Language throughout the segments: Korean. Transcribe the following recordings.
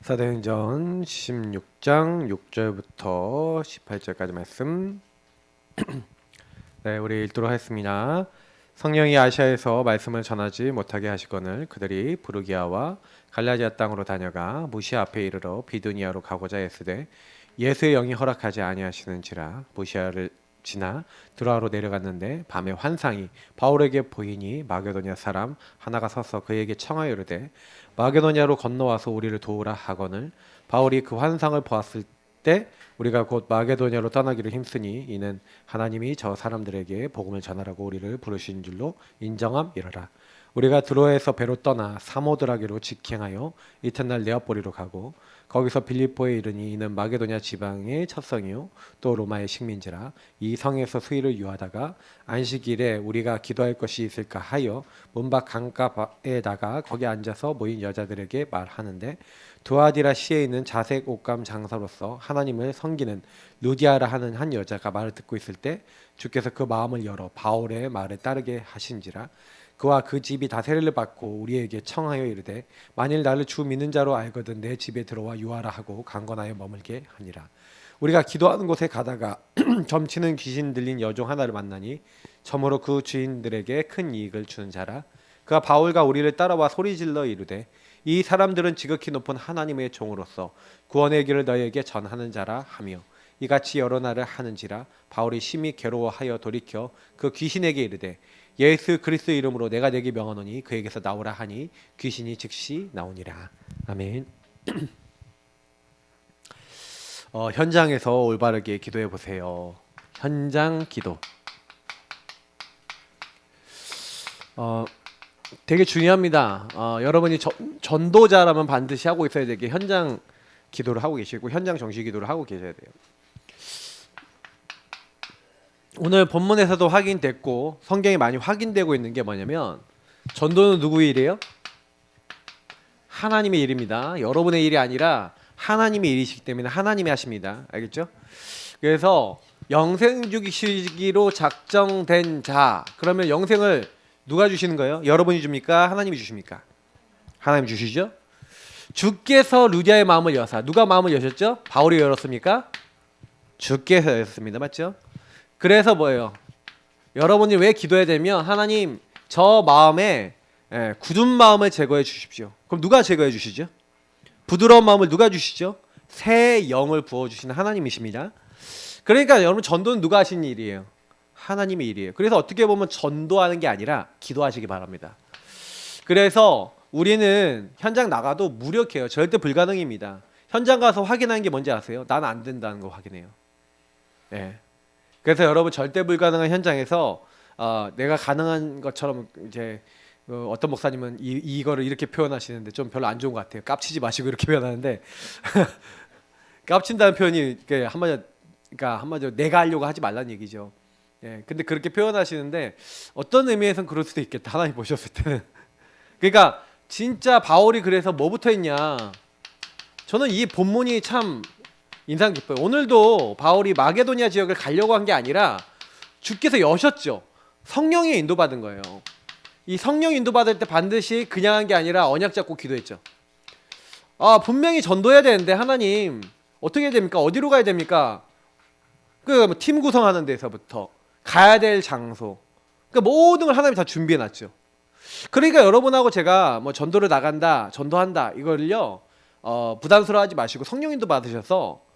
사도행전 16장 6절부터 18절까지 말씀. 네, 우리 읽도록 하겠습니다. 성령이 아시아에서 말씀을 전하지 못하게 하시거늘 그들이 부르기아와 갈라디아 땅으로 다녀가 무시아 앞에 이르러 비두니아로 가고자 했으되 예수의 영이 허락하지 아니하시는지라 무시아를 지나 드로아로 내려갔는데 밤에 환상이 바울에게 보이니 마게도냐 사람 하나가 서서 그에게 청하여 이르되 마게도냐로 건너와서 우리를 도우라 하거늘 바울이 그 환상을 보았을 때 우리가 곧 마게도냐로 떠나기를 힘쓰니 이는 하나님이 저 사람들에게 복음을 전하라고 우리를 부르신 줄로 인정함이러라. 우리가 드로아에서 배로 떠나 사모드라게로 직행하여 이튿날 네아폴리로 가고 거기서 빌립보에 이르니 이는 마게도냐 지방의 첩성이요 또 로마의 식민지라. 이 성에서 수일을 유하다가 안식일에 우리가 기도할 것이 있을까 하여 문밖 강가에다가 거기 앉아서 모인 여자들에게 말하는데 두아디라 시에 있는 자색 옷감 장사로서 하나님을 섬기는 루디아라 하는 한 여자가 말을 듣고 있을 때 주께서 그 마음을 열어 바울의 말에 따르게 하신지라. 그와 그 집이 다 세례를 받고 우리에게 청하여 이르되 만일 나를 주 믿는 자로 알거든 내 집에 들어와 유하라 하고 강권하여 머물게 하니라. 우리가 기도하는 곳에 가다가 점치는 귀신 들린 여종 하나를 만나니 점으로 그 주인들에게 큰 이익을 주는 자라. 그가 바울과 우리를 따라와 소리질러 이르되 이 사람들은 지극히 높은 하나님의 종으로서 구원의 길을 너희에게 전하는 자라 하며 이같이 여러 날을 하는지라. 바울이 심히 괴로워하여 돌이켜 그 귀신에게 이르되 예수 그리스도 이름으로 내가 내게 명하노니 그에게서 나오라 하니 귀신이 즉시 나오니라. 아멘. 현장에서 올바르게 기도해 보세요. 현장 기도. 되게 중요합니다. 여러분이 전도자라면 반드시 하고 있어야 될 게 현장 기도를 하고 계시고 현장 정시 기도를 하고 계셔야 돼요. 오늘 본문에서도 확인됐고 성경에 많이 확인되고 있는 게 뭐냐면 전도는 누구의 일이에요? 하나님의 일입니다. 여러분의 일이 아니라 하나님의 일이시기 때문에 하나님이 하십니다. 알겠죠? 그래서 영생 주시기로 작정된 자, 그러면 영생을 누가 주시는 거예요? 여러분이 줍니까? 하나님이 주십니까? 하나님이 주시죠? 주께서 루디아의 마음을 여사, 누가 마음을 여셨죠? 바울이 열었습니까? 주께서 열었습니다. 맞죠? 그래서 뭐예요? 여러분이 왜 기도해야 되면 하나님 저 마음에 굳은 마음을 제거해 주십시오. 그럼 누가 제거해 주시죠? 부드러운 마음을 누가 주시죠? 새 영을 부어주시는 하나님이십니다. 그러니까 여러분 전도는 누가 하신 일이에요? 하나님의 일이에요. 그래서 어떻게 보면 전도하는 게 아니라 기도하시기 바랍니다. 그래서 우리는 현장 나가도 무력해요. 절대 불가능입니다. 현장 가서 확인하는 게 뭔지 아세요? 난 안 된다는 거 확인해요. 네. 그래서 여러분 절대 불가능한 현장에서 내가 가능한 것처럼 이제 어떤 목사님은 이거를 이렇게 표현하시는데 좀 별로 안 좋은 것 같아요. 깝치지 마시고 이렇게 표현하는데 깝친다는 표현이 한마디로 내가 하려고 하지 말라는 얘기죠. 예, 근데 그렇게 표현하시는데 어떤 의미에서는 그럴 수도 있겠다. 하나님 보셨을 때는. 그러니까 진짜 바울이 그래서 뭐부터 했냐. 저는 이 본문이 참 인상 깊어요. 오늘도 바울이 마게도냐 지역을 가려고 한 게 아니라 주께서 여셨죠. 성령의 인도받은 거예요. 이 성령 인도받을 때 반드시 그냥 한 게 아니라 언약 잡고 기도했죠. 분명히 전도해야 되는데 하나님 어떻게 해야 됩니까? 어디로 가야 됩니까? 그 팀 구성하는 데서부터 가야 될 장소, 그러니까 모든 걸 하나님이 다 준비해 놨죠. 그러니까 여러분하고 제가 뭐 전도를 나간다, 전도한다 이걸요 부담스러워하지 마시고 성령 인도 받으셔서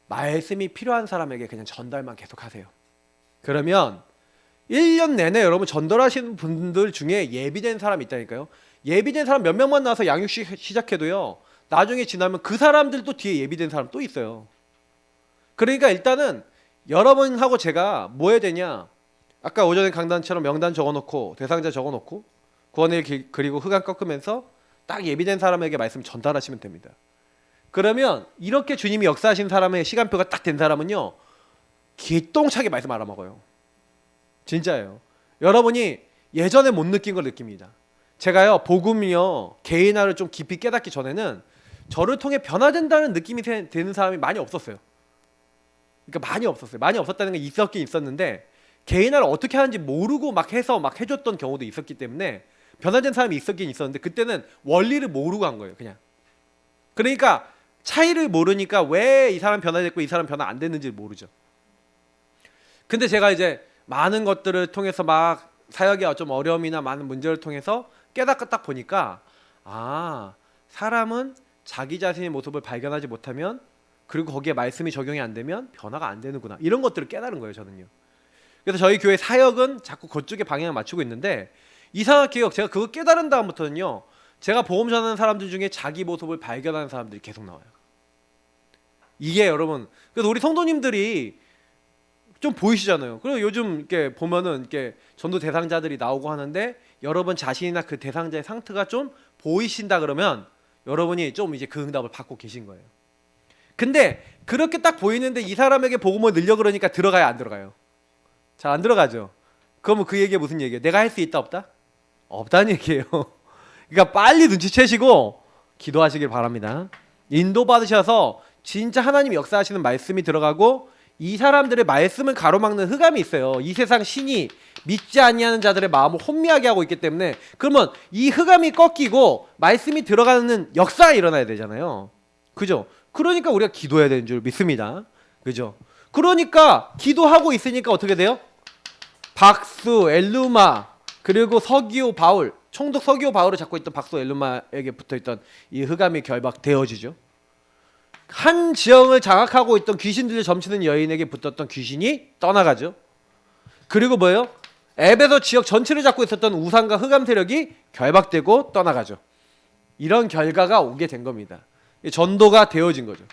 말씀이 필요한 사람에게 그냥 전달만 계속 하세요. 그러면 1년 내내 여러분 전도를 하시는 분들 중에 예비된 사람이 있다니까요. 예비된 사람 몇 명만 나와서 양육 시작해도요 나중에 지나면 그 사람들도 뒤에 예비된 사람 또 있어요. 그러니까 일단은 여러분하고 제가 뭐 해야 되냐, 아까 오전에 강단처럼 명단 적어놓고 대상자 적어놓고 구원의 길 그리고 흑암 꺾으면서 딱 예비된 사람에게 말씀 전달하시면 됩니다. 그러면 이렇게 주님이 역사하신 사람의 시간표가 딱 된 사람은요 기똥차게 말씀 알아먹어요. 진짜예요. 여러분이 예전에 못 느낀 걸 느낍니다. 제가요 복음이요 개인화를 좀 깊이 깨닫기 전에는 저를 통해 변화된다는 느낌이 드는 사람이 많이 없었어요. 그러니까 많이 없었어요. 많이 없었다는 게 있었긴 있었는데 개인화를 어떻게 하는지 모르고 막 해서 막 해줬던 경우도 있었기 때문에 변화된 사람이 있었긴 있었는데 그때는 원리를 모르고 한 거예요. 그냥 그러니까 차이를 모르니까 왜 이 사람 변화됐고 이 사람 변화 안 됐는지를 모르죠. 근데 제가 이제 많은 것들을 통해서 막 사역의 좀 어려움이나 많은 문제를 통해서 깨닫고 딱 보니까 사람은 자기 자신의 모습을 발견하지 못하면 그리고 거기에 말씀이 적용이 안 되면 변화가 안 되는구나. 이런 것들을 깨달은 거예요, 저는요. 그래서 저희 교회 사역은 자꾸 그쪽에 방향을 맞추고 있는데 이상하게요. 제가 그거 깨달은 다음부터는요. 제가 복음 전하는 사람들 중에 자기 모습을 발견하는 사람들이 계속 나와요. 이게 여러분, 그래서 우리 성도님들이 좀 보이시잖아요. 그리고 요즘 이렇게 보면은 이렇게 전도 대상자들이 나오고 하는데 여러분 자신이나 그 대상자의 상태가 좀 보이신다 그러면 여러분이 좀 이제 그 응답을 받고 계신 거예요. 근데 그렇게 딱 보이는데 이 사람에게 복음을 늘려 그러니까 들어가요, 안 들어가요? 잘 안 들어가죠. 그러면 그 얘기가 무슨 얘기예요? 내가 할 수 있다 없다? 없다는 얘기예요. 그러니까 빨리 눈치채시고 기도하시길 바랍니다. 인도 받으셔서 진짜 하나님이 역사하시는 말씀이 들어가고 이 사람들의 말씀을 가로막는 흑암이 있어요. 이 세상 신이 믿지 아니하는 자들의 마음을 혼미하게 하고 있기 때문에 그러면 이 흑암이 꺾이고 말씀이 들어가는 역사가 일어나야 되잖아요. 그죠? 그러니까 우리가 기도해야 되는 줄 믿습니다. 그죠? 그러니까 기도하고 있으니까 어떻게 돼요? 박수, 엘루마, 그리고 서기오 바울, 총독 서기오 바울을 잡고 있던 박수 엘루마에게 붙어있던 이 흑암이 결박되어지죠. 한 지형을 장악하고 있던 귀신들을 점치는 여인에게 붙었던 귀신이 떠나가죠. 그리고 뭐예요? 에베소 지역 전체를 잡고 있었던 우상과 흑암 세력이 결박되고 떠나가죠. 이런 결과가 오게 된 겁니다. 전도가 되어진 거죠.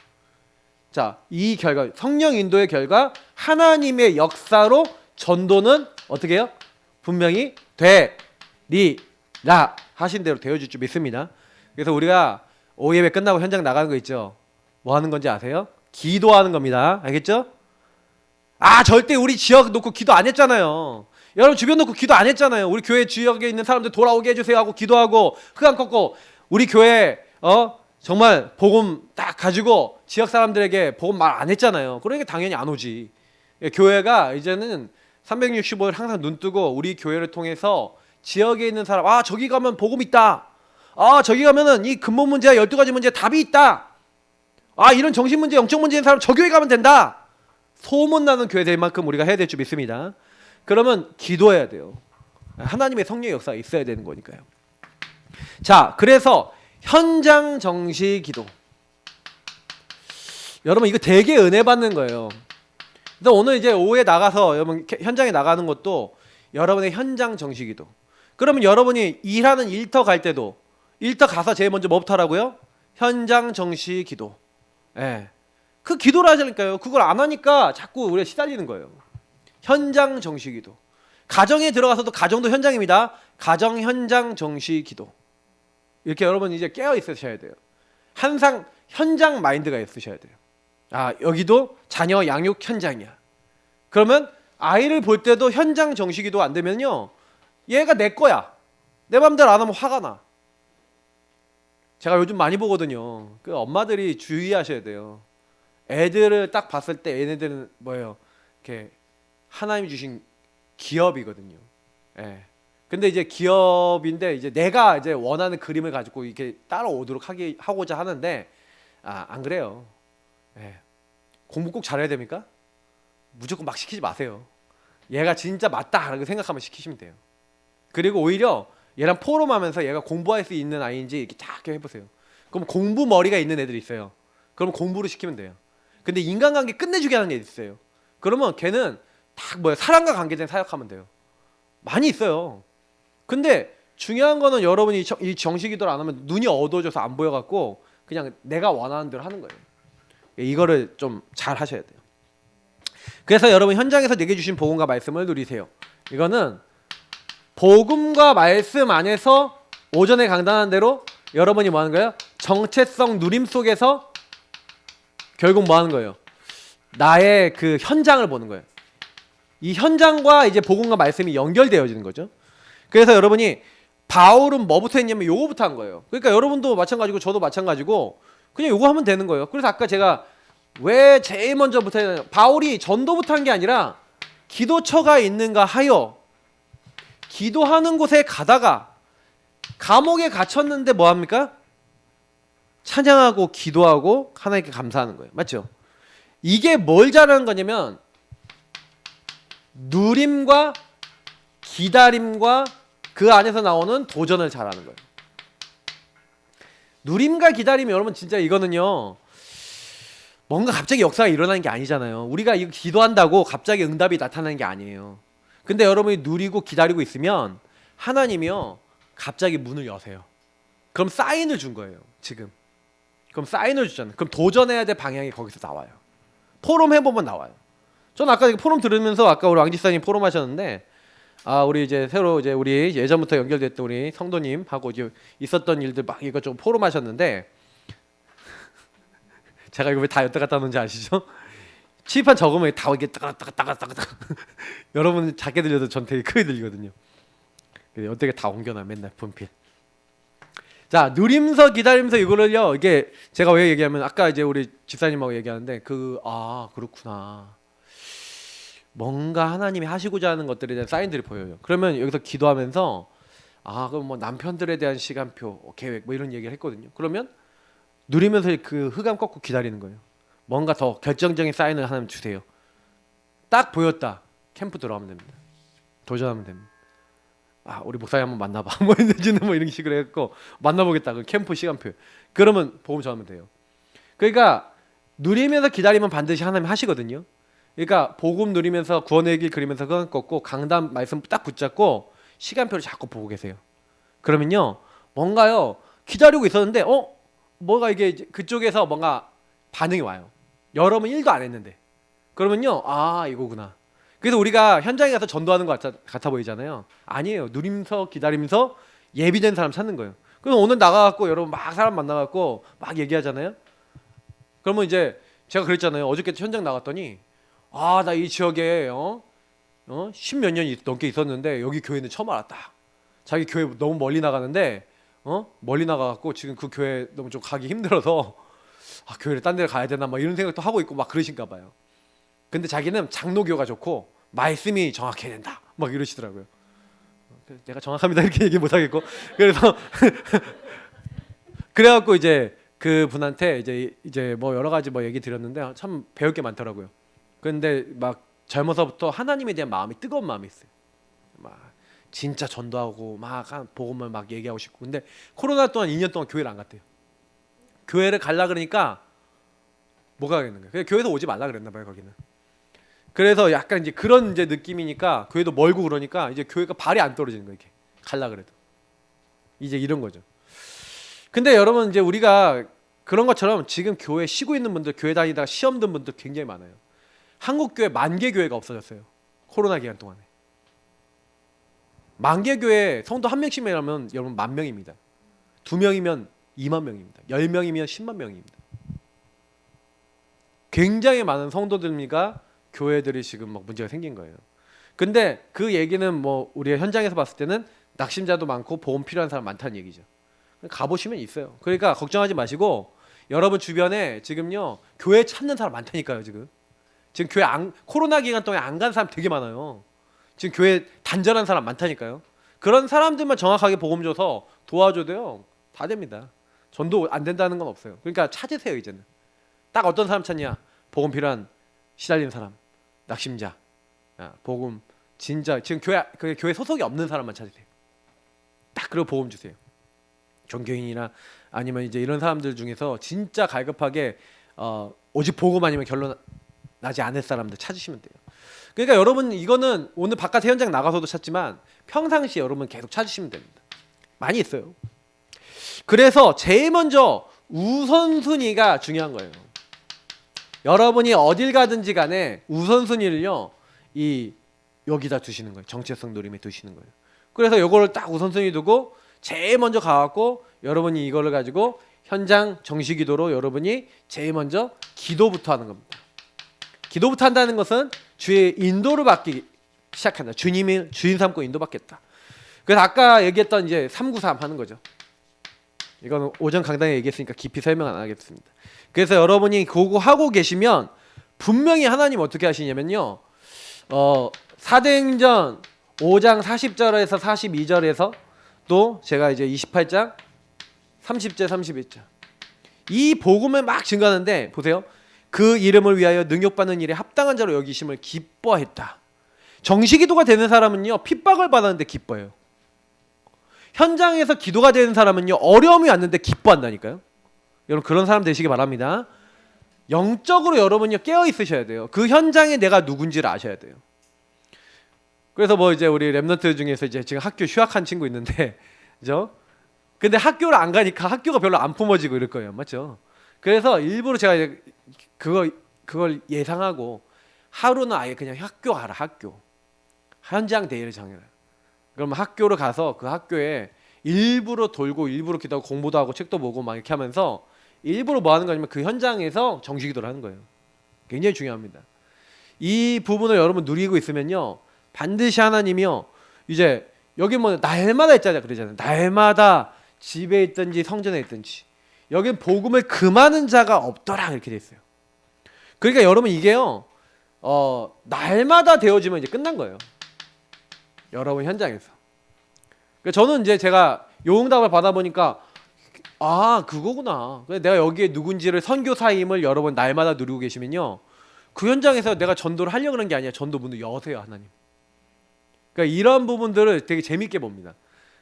자, 이 결과, 성령 인도의 결과, 하나님의 역사로 전도는 어떻게 해요? 분명히 되리라 하신 대로 되어질 줄 믿습니다. 그래서 우리가 오예배 끝나고 현장 나가는 거 있죠? 뭐 하는 건지 아세요? 기도하는 겁니다. 알겠죠? 절대 우리 지역 놓고 기도 안 했잖아요. 여러분 주변 놓고 기도 안 했잖아요. 우리 교회 지역에 있는 사람들 돌아오게 해주세요 하고 기도하고 흑암 꺾고 우리 교회 정말 복음 딱 가지고 지역 사람들에게 복음 말 안 했잖아요. 그러니까 당연히 안 오지. 교회가 이제는 365일 항상 눈 뜨고 우리 교회를 통해서 지역에 있는 사람 저기 가면 복음 있다. 저기 가면은 이 근본 문제와 12가지 문제에 답이 있다. 이런 정신 문제, 영적 문제인 사람 저 교회 가면 된다. 소문나는 교회 될 만큼 우리가 해야 될 줄 믿습니다. 그러면 기도해야 돼요. 하나님의 성령의 역사가 있어야 되는 거니까요. 자, 그래서 현장 정시 기도. 여러분 이거 되게 은혜 받는 거예요. 그래서 오늘 이제 오후에 나가서 여러분 현장에 나가는 것도 여러분의 현장 정시 기도. 그러면 여러분이 일하는 일터 갈 때도 일터 가서 제일 먼저 뭐부터 하라고요? 현장 정시 기도. 그 기도를 하자니까요. 그걸 안 하니까 자꾸 우리가 시달리는 거예요. 현장 정시 기도. 가정에 들어가서도 가정도 현장입니다. 가정 현장 정시 기도. 이렇게 여러분 이제 깨어 있으셔야 돼요. 항상 현장 마인드가 있으셔야 돼요. 여기도 자녀 양육 현장이야. 그러면 아이를 볼 때도 현장 정시 기도 안 되면요. 얘가 내 거야. 내 맘대로 안 하면 화가 나. 제가 요즘 많이 보거든요. 그 엄마들이 주의하셔야 돼요. 애들을 딱 봤을 때 얘네들은 뭐예요? 이렇게 하나님이 주신 기업이거든요. 근데 이제 기업인데 이제 내가 이제 원하는 그림을 가지고 이렇게 따라오도록 하고자 하는데 안 그래요. 공부 꼭 잘해야 됩니까? 무조건 막 시키지 마세요. 얘가 진짜 맞다라고 생각하면 시키시면 돼요. 그리고 오히려 얘랑 포럼하면서 얘가 공부할 수 있는 아이인지 이렇게 딱 해보세요. 그럼 공부 머리가 있는 애들이 있어요. 그럼 공부를 시키면 돼요. 근데 인간관계 끝내주게 하는 애들이 있어요. 그러면 걔는 딱 사람과 관계된 사역하면 돼요. 많이 있어요. 근데 중요한 거는 여러분이 이 정식기도를 안 하면 눈이 어두워져서 안 보여갖고 그냥 내가 원하는 대로 하는 거예요. 이거를 좀 잘 하셔야 돼요. 그래서 여러분 현장에서 얘기해 주신 복음과 말씀을 누리세요. 이거는 복음과 말씀 안에서 오전에 강단한 대로 여러분이 뭐 하는 거예요? 정체성 누림 속에서 결국 뭐 하는 거예요? 나의 그 현장을 보는 거예요. 이 현장과 이제 복음과 말씀이 연결되어지는 거죠. 그래서 여러분이 바울은 뭐부터 했냐면 요거부터 한 거예요. 그러니까 여러분도 마찬가지고 저도 마찬가지고 그냥 요거 하면 되는 거예요. 그래서 아까 제가 왜 제일 먼저부터 했냐면 바울이 전도부터 한 게 아니라 기도처가 있는가 하여 기도하는 곳에 가다가 감옥에 갇혔는데 뭐 합니까? 찬양하고 기도하고 하나님께 감사하는 거예요. 맞죠? 이게 뭘 잘하는 거냐면 누림과 기다림과 그 안에서 나오는 도전을 잘하는 거예요. 누림과 기다림이 여러분 진짜 이거는요. 뭔가 갑자기 역사가 일어나는 게 아니잖아요. 우리가 이거 기도한다고 갑자기 응답이 나타나는 게 아니에요. 근데 여러분이 누리고 기다리고 있으면 하나님이요. 갑자기 문을 여세요. 그럼 사인을 준 거예요. 지금. 그럼 사인을 주잖아요. 그럼 도전해야 될 방향이 거기서 나와요. 포럼 해보면 나와요. 저는 아까 포럼 들으면서 아까 우리 왕지사님 포럼 하셨는데 우리 이제 새로 이제 우리 예전부터 연결됐던 우리 성도님하고 이제 있었던 일들 막 이거 좀 포럼 하셨는데 제가 이거 왜 다 여태 갖다 놓은지 아시죠? 칠판 적으면 다 이게 따가따가따가따가 여러분 작게 들려도 전 되게 크게 들리거든요. 어떻게 다 옮겨놔 맨날 분필. 자, 누림서 기다림서 이거를요. 이게 제가 왜 얘기하면 아까 이제 우리 집사님하고 얘기하는데 그렇구나. 뭔가 하나님이 하시고자 하는 것들에 대한 사인들이 보여요. 그러면 여기서 기도하면서 그럼 뭐 남편들에 대한 시간표, 계획 뭐 이런 얘기를 했거든요. 그러면 누리면서 그 흑암 꺾고 기다리는 거예요. 뭔가 더 결정적인 사인을 하나님 주세요. 딱 보였다. 캠프 들어가면 됩니다. 도전하면 됩니다. 우리 목사님 한번 만나봐. 뭐 있는지는 뭐 이런 식으로 했고 만나보겠다. 그 캠프 시간표. 그러면 복음 전하면 돼요. 그러니까 누리면서 기다리면 반드시 하나님 하시거든요. 그러니까 복음 누리면서 구원의 길 그리면서 흑암 꺾고 강단 말씀 딱 붙잡고 시간표를 자꾸 보고 계세요. 그러면요 뭔가요 기다리고 있었는데 뭐가 이게 그쪽에서 뭔가 반응이 와요. 여러분 일도 안 했는데. 그러면요 이거구나. 그래서 우리가 현장에 가서 전도하는 것 같아 보이잖아요. 아니에요. 누리면서 기다리면서 예비된 사람 찾는 거예요. 그럼 오늘 나가갖고 여러분 막 사람 만나갖고 막 얘기하잖아요. 그러면 이제 제가 그랬잖아요. 어저께 현장 나갔더니 나 이 지역에 10몇 년이 넘게 있었는데 여기 교회는 처음 알았다. 자기 교회 너무 멀리 나가는데 멀리 나가갖고 지금 그 교회 너무 좀 가기 힘들어서 교회를 딴 데를 가야 되나 막 이런 생각도 하고 있고 막 그러신가 봐요. 근데 자기는 장로교가 좋고 말씀이 정확해야 된다 막 이러시더라고요. 내가 정확합니다 이렇게 얘기 못 하겠고 그래서 그래갖고 이제 그 분한테 이제 뭐 여러 가지 뭐 얘기 드렸는데 참 배울 게 많더라고요. 근데 막 젊어서부터 하나님에 대한 마음이 뜨거운 마음이 있어요. 막 진짜 전도하고 막 복음을 막 얘기하고 싶고. 근데 코로나 동안 2년 동안 교회를 안 갔대요. 교회를 갈라 그러니까 못 가겠는 거예요. 그냥 교회에서 오지 말라 그랬나 봐요 거기는. 그래서 약간 이제 그런 이제 느낌이니까 교회도 멀고 그러니까 이제 교회가 발이 안 떨어지는 거예요. 이렇게 갈라 그래도 이제 이런 거죠. 근데 여러분 이제 우리가 그런 것처럼 지금 교회 쉬고 있는 분들, 교회 다니다가 시험 든 분들 굉장히 많아요. 한국 교회 만개 교회가 없어졌어요. 코로나 기간 동안에. 만개 교회 성도 한 명씩이라면 여러분 10,000명입니다. 2명이면 2만 명입니다. 10명이면 10만 명입니다. 굉장히 많은 성도들과 교회들이 지금 막 문제가 생긴 거예요. 근데 그 얘기는 뭐 우리가 현장에서 봤을 때는 낙심자도 많고 보험 필요한 사람 많다는 얘기죠. 가보시면 있어요. 그러니까 걱정하지 마시고 여러분 주변에 지금요 교회 찾는 사람 많다니까요. 지금 교회 코로나 기간 동안에 안 간 사람 되게 많아요. 지금 교회 단절한 사람 많다니까요. 그런 사람들만 정확하게 복음 줘서 도와줘도요 다 됩니다. 전도 안 된다는 건 없어요. 그러니까 찾으세요. 이제는 딱 어떤 사람 찾냐. 복음 필요한 시달리는 사람, 낙심자, 복음 진짜 지금 교회 소속이 없는 사람만 찾으세요. 딱 그리고 복음 주세요. 종교인이나 아니면 이제 이런 사람들 중에서 진짜 갈급하게 오직 복음 아니면 결론 나지 않을 사람들 찾으시면 돼요. 그러니까 여러분 이거는 오늘 바깥 현장 나가서도 찾지만 평상시에 여러분 계속 찾으시면 됩니다. 많이 있어요. 그래서 제일 먼저 우선순위가 중요한 거예요. 여러분이 어딜 가든지 간에 우선순위를요 여기다 두시는 거예요. 정체성 노림에 두시는 거예요. 그래서 이거를 딱 우선순위 두고 제일 먼저 가갖고 여러분이 이거를 가지고 현장 정시기도로 여러분이 제일 먼저 기도부터 하는 겁니다. 기도부터 한다는 것은 주의 인도를 받기 시작한다. 주님이 주인 삼고 인도받겠다. 그래서 아까 얘기했던 이제 393 하는 거죠. 이거는 오전 강단에 얘기했으니까 깊이 설명 안 하겠습니다. 그래서 여러분이 그거 하고 계시면 분명히 하나님 어떻게 하시냐면요. 사도행전 5장 40절에서 42절에서 또 제가 이제 28장 30절 31절 이 복음을 막 증거하는데 보세요. 그 이름을 위하여 능욕받는 일에 합당한 자로 여기심을 기뻐했다. 정시기도가 되는 사람은요 핍박을 받았는데 기뻐해요. 현장에서 기도가 되는 사람은요 어려움이 왔는데 기뻐한다니까요. 여러분 그런 사람 되시기 바랍니다. 영적으로 여러분요 깨어 있으셔야 돼요. 그 현장에 내가 누군지를 아셔야 돼요. 그래서 뭐 이제 우리 랩런트 중에서 이제 지금 학교 휴학한 친구 있는데, 그죠? 근데 학교를 안 가니까 학교가 별로 안 품어지고 이럴 거예요, 맞죠? 그래서 일부러 제가 이제 그걸 예상하고 하루는 아예 그냥 학교 가라, 학교 현장 대회를 정해라. 그럼 학교로 가서 그 학교에 일부러 돌고 일부러 기도하고 공부도 하고 책도 보고 막 이렇게 하면서 일부러 뭐 하는 거냐면 그 현장에서 정식기도를 하는 거예요. 굉장히 중요합니다. 이 부분을 여러분 누리고 있으면요 반드시 하나님이요 이제 여기 뭐 날마다 있잖아요. 그러잖아요. 날마다 집에 있든지 성전에 있든지 여긴 복음을 금하는 자가 없더라 이렇게 돼 있어요. 그러니까 여러분 이게요 날마다 되어지면 이제 끝난 거예요. 여러분 현장에서. 그러니까 저는 이제 제가 요응답을 받아보니까 아 그거구나. 내가 여기에 누군지를 선교사임을 여러분 날마다 누리고 계시면요 그 현장에서 내가 전도를 하려고 하는 게 아니야. 전도 문을 여세요 하나님. 그러니까 이런 부분들을 되게 재밌게 봅니다.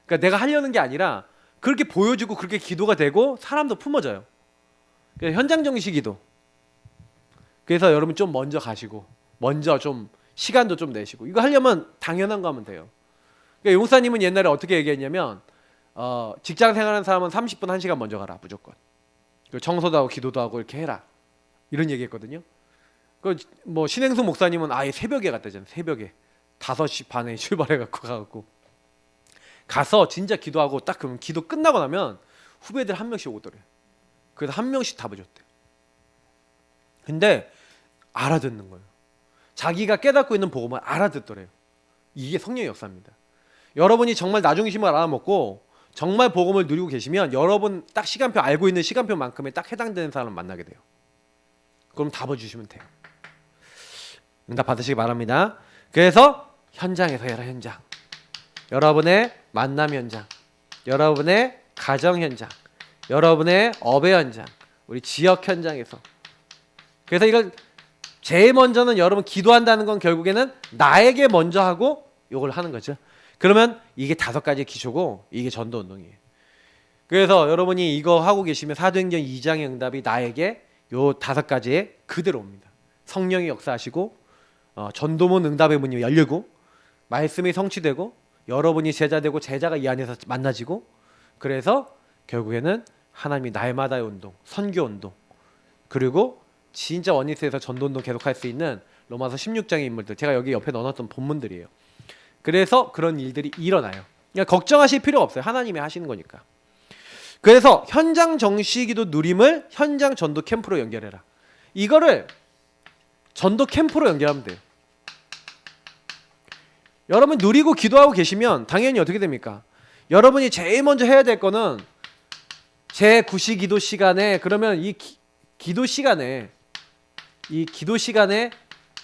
그러니까 내가 하려는 게 아니라 그렇게 보여주고 그렇게 기도가 되고 사람도 품어져요. 현장 정시 기도. 그래서 여러분 좀 먼저 가시고 먼저 좀 시간도 좀 내시고 이거 하려면 당연한 거 하면 돼요. 그러니까 용사님은 옛날에 어떻게 얘기했냐면 직장 생활하는 사람은 30분 1시간 먼저 가라 무조건. 청소도 하고 기도도 하고 이렇게 해라 이런 얘기했거든요. 뭐 신행수 목사님은 아예 새벽에 갔다잖아요. 새벽에 5시 반에 출발해갖고 가갖고 가서 진짜 기도하고 딱 그러면 기도 끝나고 나면 후배들 한 명씩 오더래요. 그래서 한 명씩 답을 줬대요. 근데 알아듣는 거예요. 자기가 깨닫고 있는 복음을 알아듣더래요. 이게 성령의 역사입니다. 여러분이 정말 나중심을 알아먹고 정말 복음을 누리고 계시면 여러분 딱 시간표 알고 있는 시간표만큼에 딱 해당되는 사람을 만나게 돼요. 그럼 답을 주시면 돼요. 응답 받으시기 바랍니다. 그래서 현장에서 해라. 현장. 여러분의 만남 현장, 여러분의 가정 현장, 여러분의 업의 현장, 우리 지역 현장에서. 그래서 이걸 제일 먼저는 여러분 기도한다는 건 결국에는 나에게 먼저 하고 이걸 하는 거죠. 그러면 이게 5가지 기초고 이게 전도 운동이에요. 그래서 여러분이 이거 하고 계시면 사도행전 2장의 응답이 나에게 요 5가지에 그대로 옵니다. 성령이 역사하시고 전도문 응답의 문이 열리고 말씀이 성취되고 여러분이 제자 되고 제자가 이 안에서 만나지고 그래서 결국에는 하나님이 날마다의 운동, 선교 운동 그리고 진짜 원리스에서 전도 운동 계속할 수 있는 로마서 16장의 인물들 제가 여기 옆에 넣어놨던 본문들이에요. 그래서 그런 일들이 일어나요. 그러니까 걱정하실 필요가 없어요. 하나님이 하시는 거니까. 그래서 현장 정시기도 누림을 현장 전도 캠프로 연결해라. 이거를 전도 캠프로 연결하면 돼요. 여러분 누리고 기도하고 계시면 당연히 어떻게 됩니까? 여러분이 제일 먼저 해야 될 거는 제 9시 기도 시간에 그러면 이 기도 시간에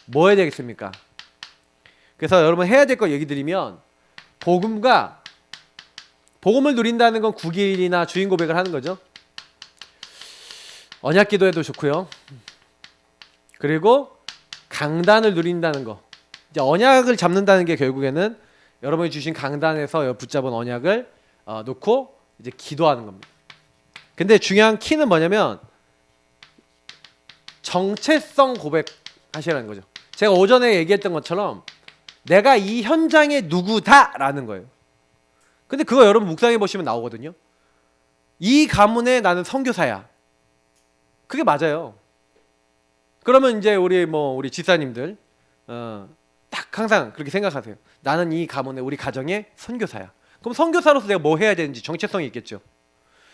뭐 해야 되겠습니까? 그래서 여러분 해야 될 거 얘기 드리면 복음을 누린다는 건 구길이나 주인 고백을 하는 거죠. 언약 기도해도 좋고요. 그리고 강단을 누린다는 거. 이제 언약을 잡는다는 게 결국에는 여러분이 주신 강단에서 붙잡은 언약을 놓고 이제 기도하는 겁니다. 근데 중요한 키는 뭐냐면 정체성 고백하시라는 거죠. 제가 오전에 얘기했던 것처럼 내가 이 현장의 누구다라는 거예요. 근데 그거 여러분 묵상해 보시면 나오거든요. 이 가문에 나는 선교사야. 그게 맞아요. 그러면 이제 우리 지사님들 딱 항상 그렇게 생각하세요. 나는 이 가문의 우리 가정의 선교사야. 그럼 선교사로서 내가 뭐 해야 되는지 정체성이 있겠죠.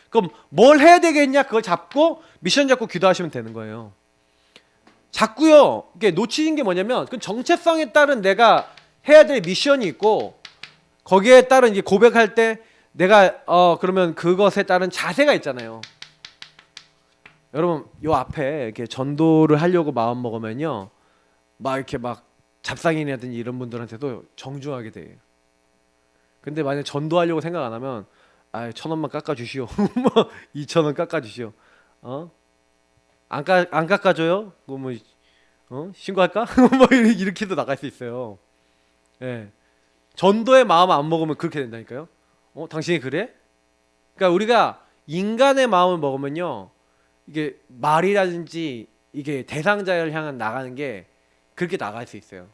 그럼 뭘 해야 되겠냐 그걸 잡고 미션 잡고 기도하시면 되는 거예요. 자꾸요 이게 놓치는 게 뭐냐면 그 정체성에 따른 내가 해야 될 미션이 있고 거기에 따른 이제 고백할 때 내가 그러면 그것에 따른 자세가 있잖아요. 여러분 요 앞에 이렇게 전도를 하려고 마음 먹으면요 막 이렇게 막 잡상인이라든지 이런 분들한테도 정중하게 돼요. 근데 만약 전도하려고 생각 안 하면 1,000원만 깎아주시오 2,000원 깎아주시오 어? 안 깎아줘요? 뭐 신고할까? 뭐 이렇게도 나갈 수 있어요. 예. 전도의 마음 안 먹으면 그렇게 된다니까요. 당신이 그래? 그러니까 우리가 인간의 마음을 먹으면요, 이게 말이라든지 이게 대상자를 향한 나가는 게 그렇게 나갈 수 있어요.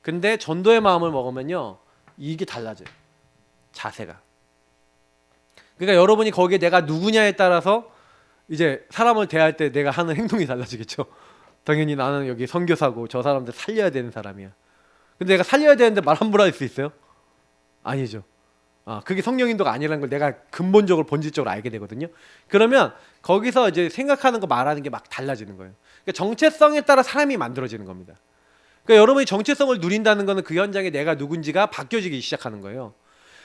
근데 전도의 마음을 먹으면요, 이게 달라져요. 자세가. 그러니까 여러분이 거기에 내가 누구냐에 따라서 이제 사람을 대할 때 내가 하는 행동이 달라지겠죠. 당연히 나는 여기 선교사고 저 사람들 살려야 되는 사람이야. 근데 내가 살려야 되는데 말 함부로 할 수 있어요? 아니죠. 그게 성령 인도가 아니라는 걸 내가 근본적으로 본질적으로 알게 되거든요. 그러면 거기서 이제 생각하는 거 말하는 게 막 달라지는 거예요. 그러니까 정체성에 따라 사람이 만들어지는 겁니다. 그러니까 여러분이 정체성을 누린다는 거는 그 현장에 내가 누군지가 바뀌어지기 시작하는 거예요.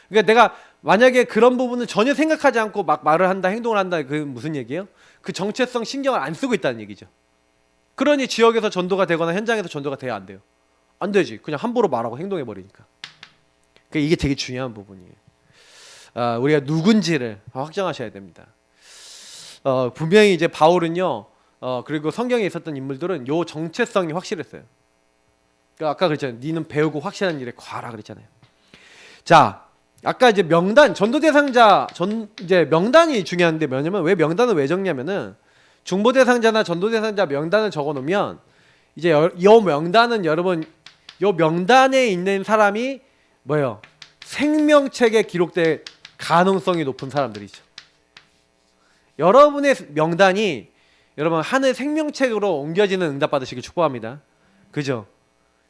그러니까 내가 만약에 그런 부분을 전혀 생각하지 않고 막 말을 한다, 행동을 한다, 그 무슨 얘기예요? 그 정체성 신경을 안 쓰고 있다는 얘기죠. 그러니 지역에서 전도가 되거나 현장에서 전도가 돼야 안 돼요. 안 되지. 그냥 함부로 말하고 행동해 버리니까. 그러니까 이게 되게 중요한 부분이에요. 우리가 누군지를 확정하셔야 됩니다. 분명히 이제 바울은요, 그리고 성경에 있었던 인물들은 요 정체성이 확실했어요. 그러니까 아까 그랬잖아요. 니는 배우고 확실한 일에 과라 그랬잖아요. 자, 아까 이제 명단, 전도 대상자, 이제 명단이 중요한데 뭐냐면 왜 명단을 왜 적냐면은 중보 대상자나 전도 대상자 명단을 적어 놓으면 이제 요 명단은 여러분 요 명단에 있는 사람이 뭐예요? 생명책에 기록될 가능성이 높은 사람들이죠. 여러분의 명단이 여러분 하늘 생명책으로 옮겨지는 응답 받으시길 축복합니다. 그죠?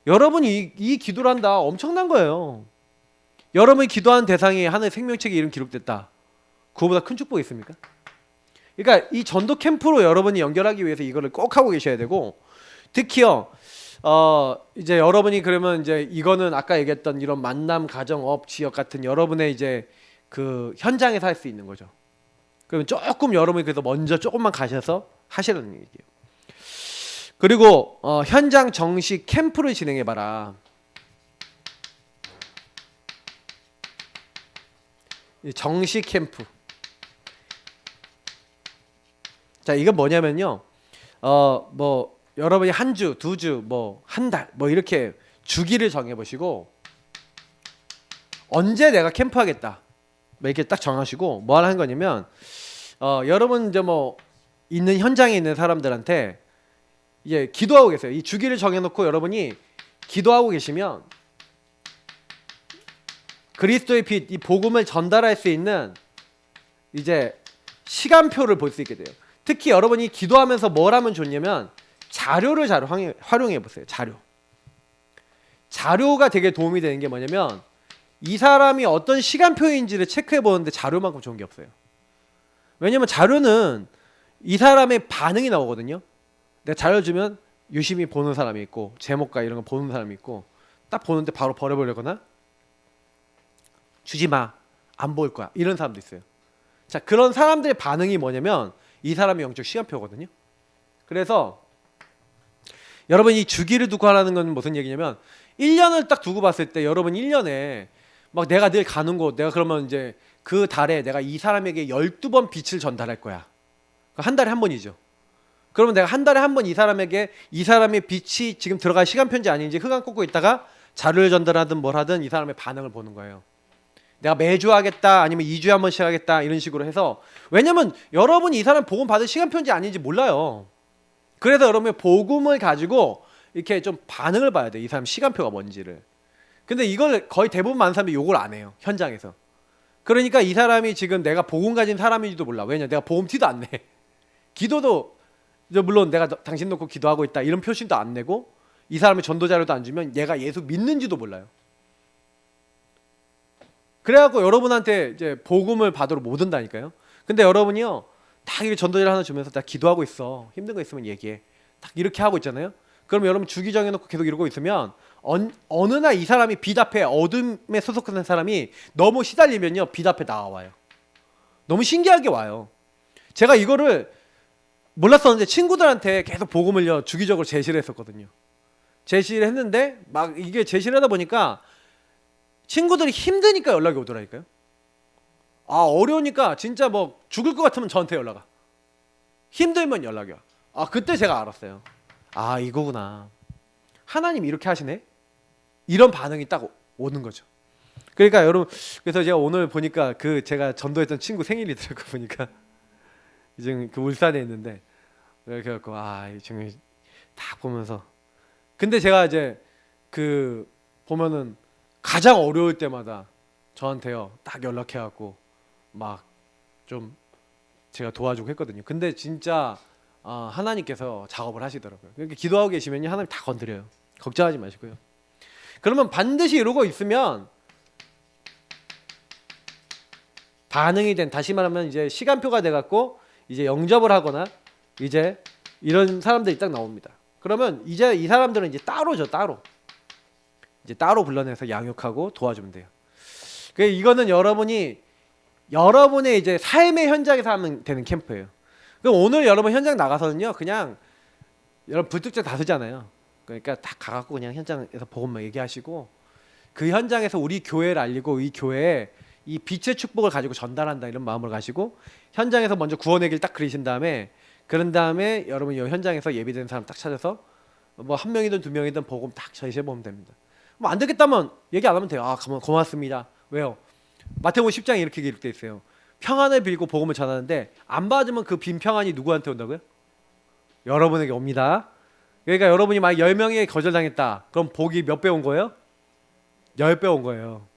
여러분이 이 기도를 한다 엄청난 거예요. 여러분이 기도한 대상이 하늘 생명책에 이름 기록됐다. 그거보다 큰 축복이 있습니까? 그러니까 이 전도 캠프로 여러분이 연결하기 위해서 이거를 꼭 하고 계셔야 되고, 특히요, 이제 여러분이 그러면 이제 이거는 아까 얘기했던 이런 만남, 가정, 업, 지역 같은 여러분의 이제 그 현장에서 할 수 있는 거죠. 그러면 조금 여러분이 그래서 먼저 조금만 가셔서 하시라는 얘기예요. 그리고 현장 정식 캠프를 진행해봐라. 정식 캠프. 자, 이건 뭐냐면요. 뭐 여러분이 한 주, 두 주, 뭐 한 달, 뭐 이렇게 주기를 정해보시고 언제 내가 캠프하겠다, 뭐 이렇게 딱 정하시고 뭐 하는 거냐면 여러분 이제 뭐 있는 현장에 있는 사람들한테 이제 기도하고 계세요. 이 주기를 정해놓고 여러분이 기도하고 계시면 그리스도의 빛, 이 복음을 전달할 수 있는 이제 시간표를 볼 수 있게 돼요. 특히 여러분이 기도하면서 뭘 하면 좋냐면 자료를 잘 활용해 보세요. 자료가 되게 도움이 되는 게 뭐냐면 이 사람이 어떤 시간표인지를 체크해 보는데 자료만큼 좋은 게 없어요. 왜냐면 자료는 이 사람의 반응이 나오거든요. 내가 자료 주면 유심히 보는 사람이 있고 제목과 이런 거 보는 사람이 있고 딱 보는데 바로 버려버리거나 주지 마, 안 볼 거야, 이런 사람도 있어요. 자, 그런 사람들의 반응이 뭐냐면 이 사람의 영적 시간표거든요. 그래서 여러분 이 주기를 두고 하라는 건 무슨 얘기냐면 1년을 딱 두고 봤을 때 여러분 1년에 막 내가 늘 가는 곳, 내가 그러면 이제 그 달에 내가 이 사람에게 12번 빛을 전달할 거야. 한 달에 한 번이죠. 그러면 내가 한 달에 한 번 이 사람에게 이 사람의 빛이 지금 들어갈 시간표인지 아닌지 흑암 꽂고 있다가 자료를 전달하든 뭘 하든 이 사람의 반응을 보는 거예요. 내가 매주 하겠다, 아니면 2주에 한 번씩 하겠다, 이런 식으로 해서. 왜냐면 여러분이 이 사람 복음 받을 시간표인지 아닌지 몰라요. 그래서 여러분의 복음을 가지고 이렇게 좀 반응을 봐야 돼. 이 사람 시간표가 뭔지를. 근데 이걸 거의 대부분 많은 사람들이 욕을 안 해요, 현장에서. 그러니까 이 사람이 지금 내가 복음 가진 사람인지도 몰라. 왜냐, 내가 복음 티도 안 내. 기도도 물론 내가 당신 놓고 기도하고 있다 이런 표시도 안 내고, 이 사람의 전도 자료도 안 주면 얘가 예수 믿는지도 몰라요. 그래갖고 여러분한테 이제 복음을 받으러 못 온다니까요. 근데 여러분이요, 딱 이렇게 전도자를 하나 주면서 나 기도하고 있어, 힘든 거 있으면 얘기해, 딱 이렇게 하고 있잖아요. 그럼 여러분 주기 정해놓고 계속 이러고 있으면 어느 날 이 사람이 빛 앞에, 어둠에 소속된 사람이 너무 시달리면요, 빛 앞에 나와요. 너무 신기하게 와요. 제가 이거를 몰랐었는데 친구들한테 계속 복음을요 주기적으로 제시를 했었거든요. 제시를 했는데 막 이게 제시를 하다 보니까 친구들이 힘드니까 연락이 오더라니까요. 어려우니까 진짜 뭐 죽을 것 같으면 저한테 연락 와. 힘들면 연락이 와. 아 그때 제가 알았어요. 아 이거구나. 하나님이 이렇게 하시네. 이런 반응이 딱 오는 거죠. 그러니까 여러분 그래서 제가 오늘 보니까 그 제가 전도했던 친구 생일이더라고 보니까 지금 그 울산에 있는데 그래갖고 아 지금 딱 보면서 근데 제가 이제 그 보면은 가장 어려울 때마다 저한테요 딱 연락해갖고 막 좀 제가 도와주고 했거든요. 근데 진짜 하나님께서 작업을 하시더라고요. 그러니까 기도하고 계시면요 하나님 다 건드려요. 걱정하지 마시고요. 그러면 반드시 이러고 있으면 반응이 된 다시 말하면 이제 시간표가 돼갖고 이제 영접을 하거나 이제 이런 사람들이 딱 나옵니다. 그러면 이제 이 사람들은 이제 따로죠 따로 이제 따로 불러내서 양육하고 도와주면 돼요. 그 이거는 여러분의 이제 삶의 현장에서 하면 되는 캠프예요. 그럼 오늘 여러분 현장 나가서는요 그냥 여러분 불특정 다수잖아요. 그러니까 딱 가갖고 그냥 현장에서 복음만 얘기하시고 그 현장에서 우리 교회를 알리고 이 교회에 이 빛의 축복을 가지고 전달한다 이런 마음을 가지고 현장에서 먼저 구원의 길 딱 그리신 다음에 그런 다음에 여러분이 현장에서 예비된 사람 딱 찾아서 뭐 한 명이든 두 명이든 복음 딱 전시해 보면 됩니다. 뭐 안 되겠다면 얘기 안 하면 돼요. 아 고맙습니다. 왜요? 마태복음 10장에 이렇게 기록되어 있어요. 평안을 빌고 복음을 전하는데 안 받으면 그 빈 평안이 누구한테 온다고요? 여러분에게 옵니다. 그러니까 여러분이 만약 10명에게 거절당했다. 그럼 복이 몇 배 온 거예요? 10배 온 거예요.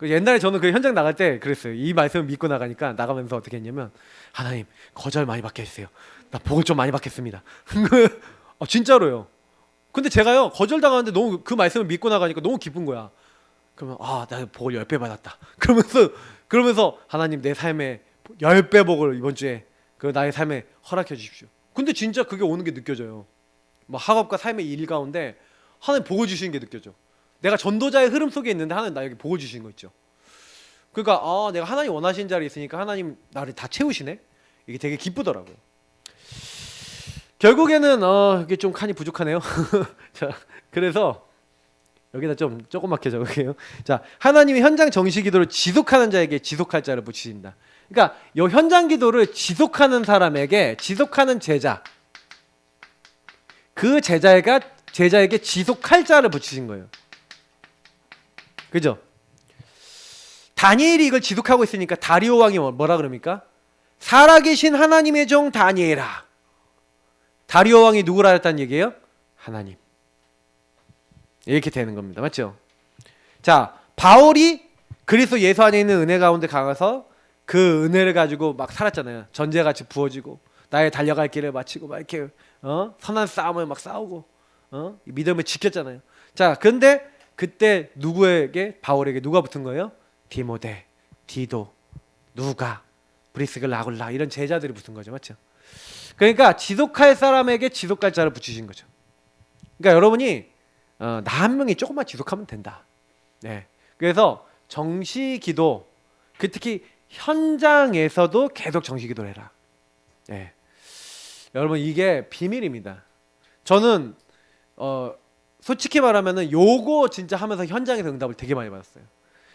옛날에 저는 그 현장 나갈 때 그랬어요. 이 말씀을 믿고 나가니까 나가면서 어떻게 했냐면 하나님 거절 많이 받게 해주세요. 나 복을 좀 많이 받겠습니다. 진짜로요. 근데 제가요 거절당하는데 너무 그 말씀을 믿고 나가니까 너무 기쁜 거야. 그러면 나 복을 10배 받았다. 그러면서 하나님 내 삶에 10배 복을 이번 주에 그 나의 삶에 허락해 주십시오. 근데 진짜 그게 오는 게 느껴져요. 뭐 학업과 삶의 일 가운데 하나님 복을 주시는 게 느껴져. 내가 전도자의 흐름 속에 있는데 하나님 나에게 복을 주시는 거 있죠. 그러니까 내가 하나님 원하시는 자리에 있으니까 하나님 나를 다 채우시네. 이게 되게 기쁘더라고요. 결국에는 이게 좀 칸이 부족하네요. 자, 그래서 여기다 좀 조그맣게 적을게요. 자, 하나님이 현장 정시 기도를 지속하는 자에게 지속할 자를 붙이신다. 그러니까 이 현장 기도를 지속하는 사람에게 지속하는 제자, 그 제자에게 지속할 자를 붙이신 거예요. 그죠? 다니엘이 이걸 지속하고 있으니까 다리오 왕이 뭐라 그럽니까? 살아계신 하나님의 종 다니엘아. 다리오 왕이 누구라 했다는 얘기예요? 하나님. 이렇게 되는 겁니다. 맞죠? 자, 바울이 그리스도 예수 안에 있는 은혜 가운데 가서 그 은혜를 가지고 막 살았잖아요. 전제같이 부어지고 나의 달려갈 길을 마치고 막 이렇게 선한 싸움을 막 싸우고 믿음을 지켰잖아요. 자, 근데 그때 바울에게 누가 붙은 거예요? 디모데, 디도, 누가, 브리스글, 아굴라 이런 제자들이 붙은 거죠. 맞죠? 그러니까 지속할 사람에게 지속할 자를 붙이신 거죠. 그러니까 여러분이 나 한 명이 조금만 지속하면 된다. 네. 그래서 정시기도 특히 현장에서도 계속 정시기도를 해라. 네. 여러분 이게 비밀입니다. 저는 솔직히 말하면은 요거 진짜 하면서 현장에서 응답을 되게 많이 받았어요.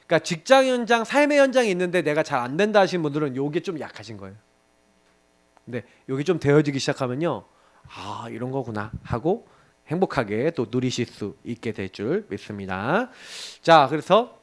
그러니까 직장 현장, 삶의 현장에 있는데 내가 잘 안 된다 하시는 분들은 요게 좀 약하신 거예요. 근데 요게 좀 되어지기 시작하면요, 이런 거구나 하고 행복하게 또 누리실 수 있게 될 줄 믿습니다. 자, 그래서